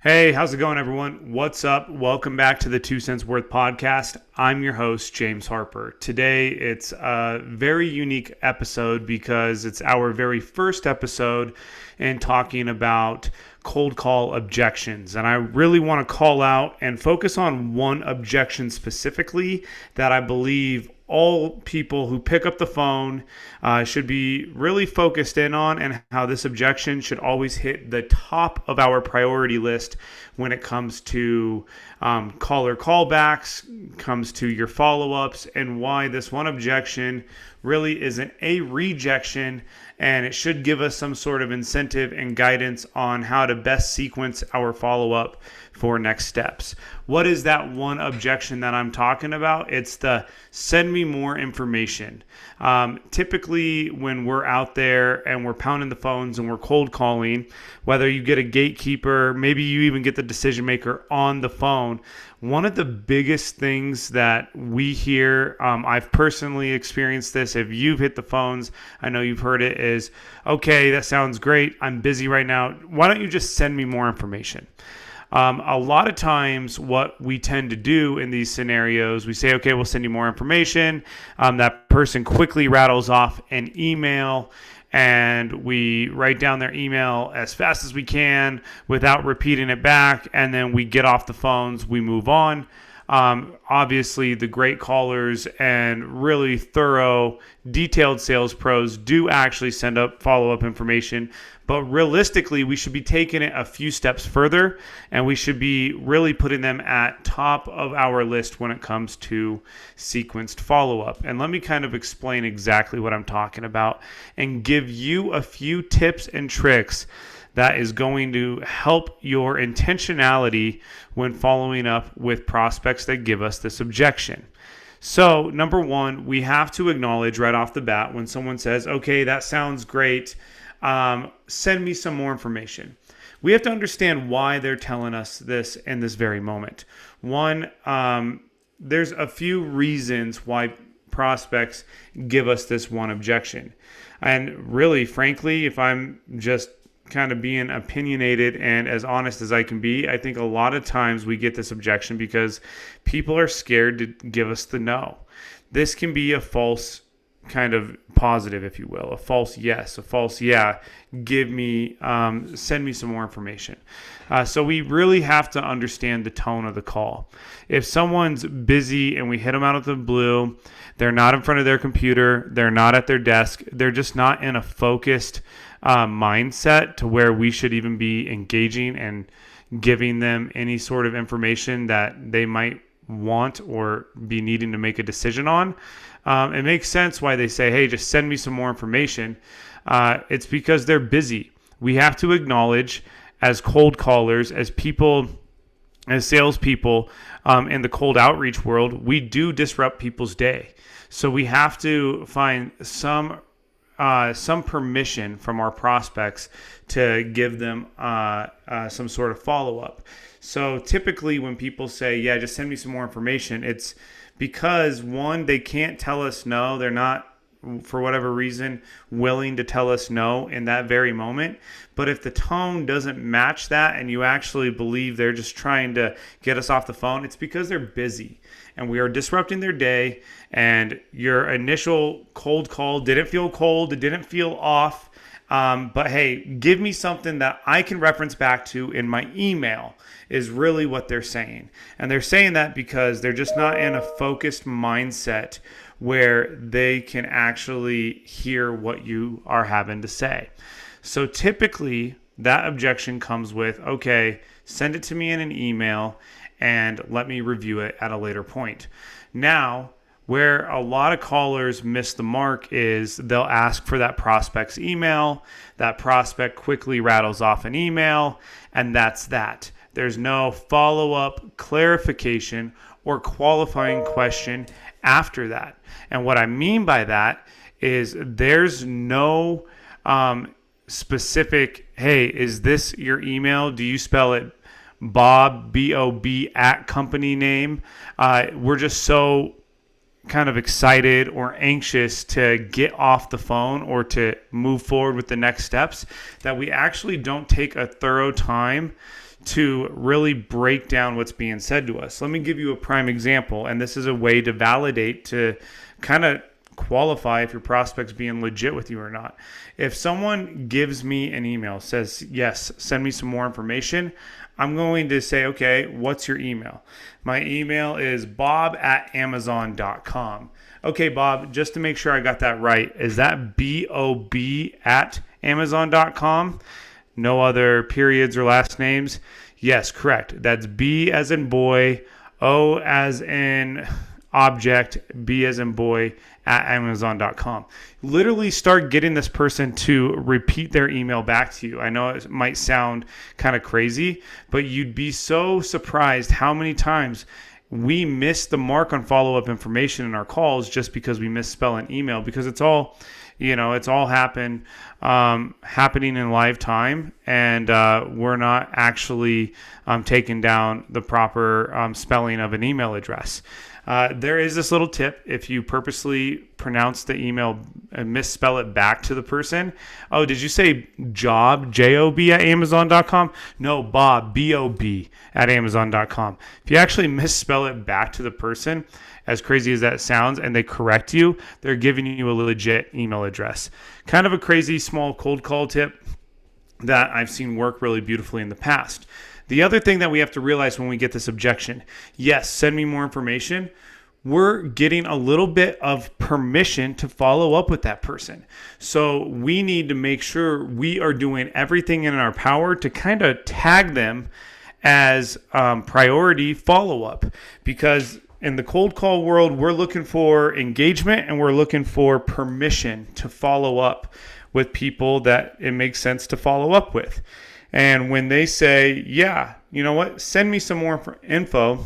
Hey, how's it going, everyone? What's up? Welcome back to the 2 Cents Worth podcast. I'm your host, James Harper. Today, it's a very unique episode because it's our very first episode in talking about cold call objections. And I really want to call out and focus on one objection specifically that I believe all people who pick up the phone should be really focused in on, and how this objection should always hit the top of our priority list when it comes to caller callbacks, comes to your follow-ups, and why this one objection really isn't a rejection, and it should give us some sort of incentive and guidance on how to best sequence our follow-up for next steps. What is that one objection that I'm talking about? It's the send me more information. Typically, when we're out there and we're pounding the phones and we're cold calling, whether you get a gatekeeper, maybe you even get the decision maker on the phone, one of the biggest things that we hear, I've personally experienced this, if you've hit the phones, I know you've heard it, is, okay, that sounds great, I'm busy right now, why don't you just send me more information? A lot of times what we tend to do in these scenarios, we say, okay, we'll send you more information. That person quickly rattles off an email, and we write down their email as fast as we can without repeating it back, and then we get off the phones, we move on. Obviously, the great callers and really thorough, detailed sales pros do actually send up follow-up information. But realistically, we should be taking it a few steps further, and we should be really putting them at top of our list when it comes to sequenced follow-up. And let me kind of explain exactly what I'm talking about and give you a few tips and tricks that is going to help your intentionality when following up with prospects that give us this objection. So, number one, we have to acknowledge right off the bat when someone says, okay, that sounds great, send me some more information. We have to understand why they're telling us this in this very moment. One, there's a few reasons why prospects give us this one objection. And really, frankly, if I'm just kind of being opinionated and as honest as I can be, I think a lot of times we get this objection because people are scared to give us the no. This can be a false kind of positive, if you will, a false yes, a false yeah, send me some more information. So we really have to understand the tone of the call. If someone's busy and we hit them out of the blue, they're not in front of their computer, they're not at their desk, they're just not in a focused mindset to where we should even be engaging and giving them any sort of information that they might want or be needing to make a decision on. It makes sense why they say, hey, just send me some more information. It's because they're busy. We have to acknowledge, as cold callers, as people, as salespeople in the cold outreach world, we do disrupt people's day. So we have to find some permission from our prospects to give them some sort of follow-up. So typically when people say, yeah, just send me some more information, it's because, one, they can't tell us no. They're not, for whatever reason, willing to tell us no in that very moment. But if the tone doesn't match that and you actually believe they're just trying to get us off the phone, it's because they're busy and we are disrupting their day, and your initial cold call didn't feel cold, it didn't feel off. But hey, give me something that I can reference back to in my email is really what they're saying. And they're saying that because they're just not in a focused mindset where they can actually hear what you are having to say. So typically that objection comes with, okay, send it to me in an email and let me review it at a later point. Now, where a lot of callers miss the mark is they'll ask for that prospect's email. That prospect quickly rattles off an email, and that's that. There's no follow-up, clarification, or qualifying question after that. And what I mean by that is there's no specific, hey, is this your email? Do you spell it Bob, B-O-B, at company name? We're just so kind of excited or anxious to get off the phone or to move forward with the next steps that we actually don't take a thorough time to really break down what's being said to us. Let me give you a prime example, and this is a way to validate, to kind of qualify if your prospect's being legit with you or not. If someone gives me an email, says, yes, send me some more information, I'm going to say, okay, what's your email? My email is bob@amazon.com. Okay, Bob, just to make sure I got that right, is that bob@amazon.com? No other periods or last names? Yes, correct. That's B as in boy, O as in object, B as in boy, at amazon.com. Literally start getting this person to repeat their email back to you. I know it might sound kind of crazy, but you'd be so surprised how many times we miss the mark on follow-up information in our calls just because we misspell an email, because it's all happening in live time, and we're not actually taking down the proper spelling of an email address. There is this little tip. If you purposely pronounce the email and misspell it back to the person. Oh, did you say job, J-O-B, at amazon.com? No, Bob, B-O-B, at amazon.com. If you actually misspell it back to the person, as crazy as that sounds, and they correct you, they're giving you a legit email address. Kind of a crazy small cold call tip that I've seen work really beautifully in the past. The other thing that we have to realize when we get this objection, yes, send me more information, we're getting a little bit of permission to follow up with that person. So we need to make sure we are doing everything in our power to kind of tag them as priority follow-up, because in the cold call world, we're looking for engagement and we're looking for permission to follow up with people that it makes sense to follow up with. And when they say, yeah, you know what, send me some more info,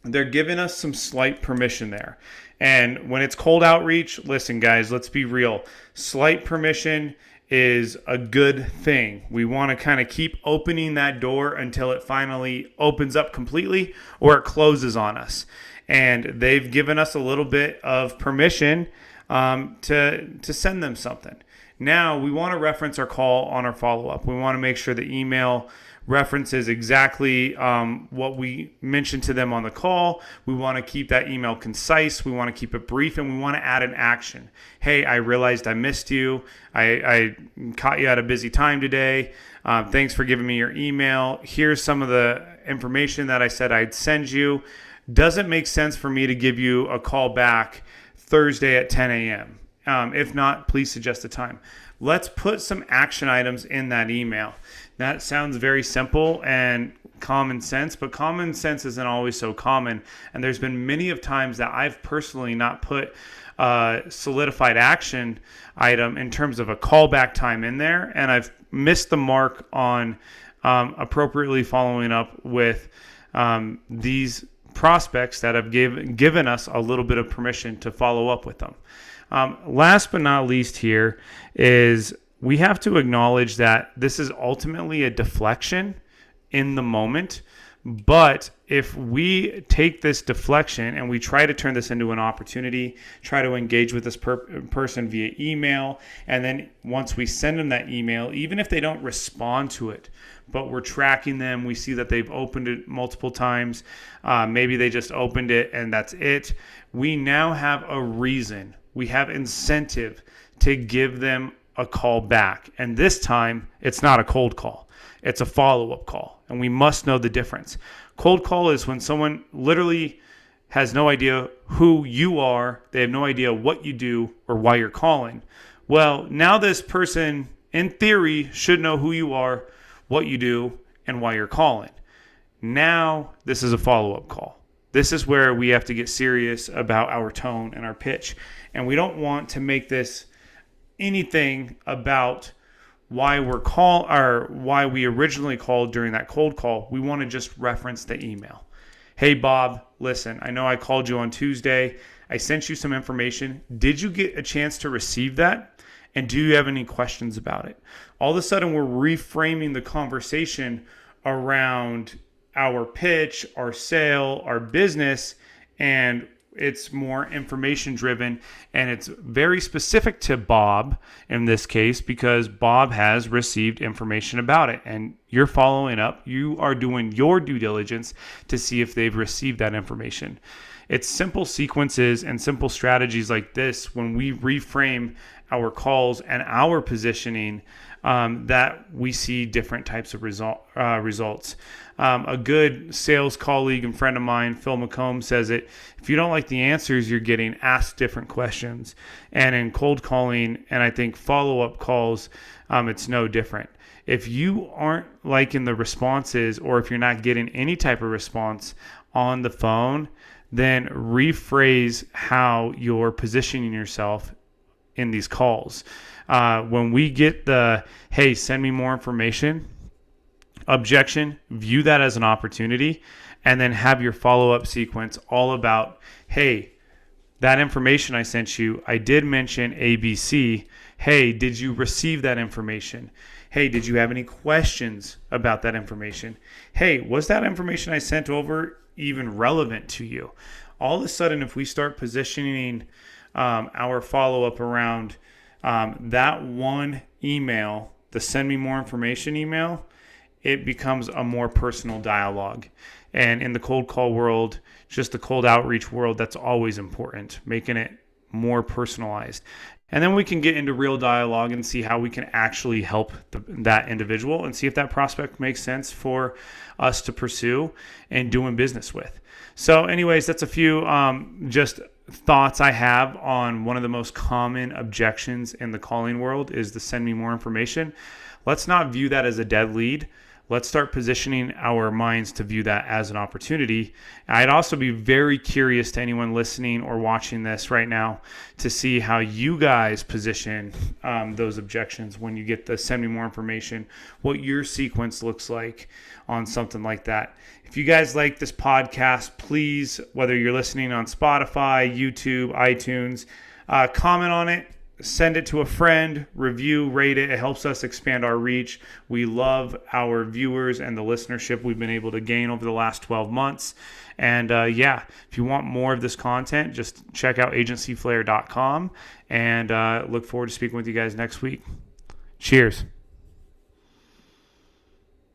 they're giving us some slight permission there. And when it's cold outreach, listen, guys, let's be real. Slight permission is a good thing. We want to kind of keep opening that door until it finally opens up completely or it closes on us. And they've given us a little bit of permission to send them something. Now we want to reference our call on our follow-up. We want to make sure the email references exactly what we mentioned to them on the call. We want to keep that email concise. We want to keep it brief, and we want to add an action. Hey, I realized I missed you. I caught you at a busy time today. Thanks for giving me your email. Here's some of the information that I said I'd send you. Doesn't make sense for me to give you a call back Thursday at 10 a.m. If not, please suggest a time. Let's put some action items in that email. That sounds very simple and common sense, but common sense isn't always so common. And there's been many of times that I've personally not put a solidified action item in terms of a callback time in there, and I've missed the mark on appropriately following up with these prospects that have given us a little bit of permission to follow up with them. Last but not least here is we have to acknowledge that this is ultimately a deflection in the moment. But if we take this deflection and we try to turn this into an opportunity, try to engage with this person via email, and then once we send them that email, even if they don't respond to it, but we're tracking them, we see that they've opened it multiple times, maybe they just opened it and that's it, we now have a reason. We have incentive to give them a call back. And this time, it's not a cold call. It's a follow-up call. And we must know the difference. Cold call is when someone literally has no idea who you are. They have no idea what you do or why you're calling. Well, now this person, in theory, should know who you are, what you do, and why you're calling. Now, this is a follow-up call. This is where we have to get serious about our tone and our pitch. And we don't want to make this anything about why why we originally called during that cold call. We want to just reference the email. Hey, Bob, listen, I know I called you on Tuesday. I sent you some information. Did you get a chance to receive that? And do you have any questions about it? All of a sudden, we're reframing the conversation around our pitch, our sale, our business, and it's more information driven, and it's very specific to Bob in this case because Bob has received information about it and you're following up. You are doing your due diligence to see if they've received that information. It's simple sequences and simple strategies like this when we reframe our calls and our positioning that we see different types of results. A good sales colleague and friend of mine, Phil McComb, says it: if you don't like the answers you're getting, ask different questions. And in cold calling and I think follow-up calls, it's no different. If you aren't liking the responses, or if you're not getting any type of response on the phone, then rephrase how you're positioning yourself in these calls. When we get the, hey, send me more information, objection, view that as an opportunity, and then have your follow-up sequence all about, hey, that information I sent you, I did mention ABC. Hey, did you receive that information? Hey, did you have any questions about that information? Hey, was that information I sent over even relevant to you? All of a sudden, if we start positioning our follow-up around that one email, the send me more information email, it becomes a more personal dialogue. And in the cold call world, just the cold outreach world, that's always important, making it more personalized. And then we can get into real dialogue and see how we can actually help that individual and see if that prospect makes sense for us to pursue and doing business with. So anyways, that's a few just thoughts I have on one of the most common objections in the calling world is the send me more information. Let's not view that as a dead lead. Let's start positioning our minds to view that as an opportunity. I'd also be very curious to anyone listening or watching this right now to see how you guys position those objections when you get the send me more information, what your sequence looks like on something like that. If you guys like this podcast, please, whether you're listening on Spotify, YouTube, iTunes, comment on it. Send it to a friend, review, rate it. It helps us expand our reach. We love our viewers and the listenership we've been able to gain over the last 12 months. And if you want more of this content, just check out agencyflair.com and look forward to speaking with you guys next week. Cheers.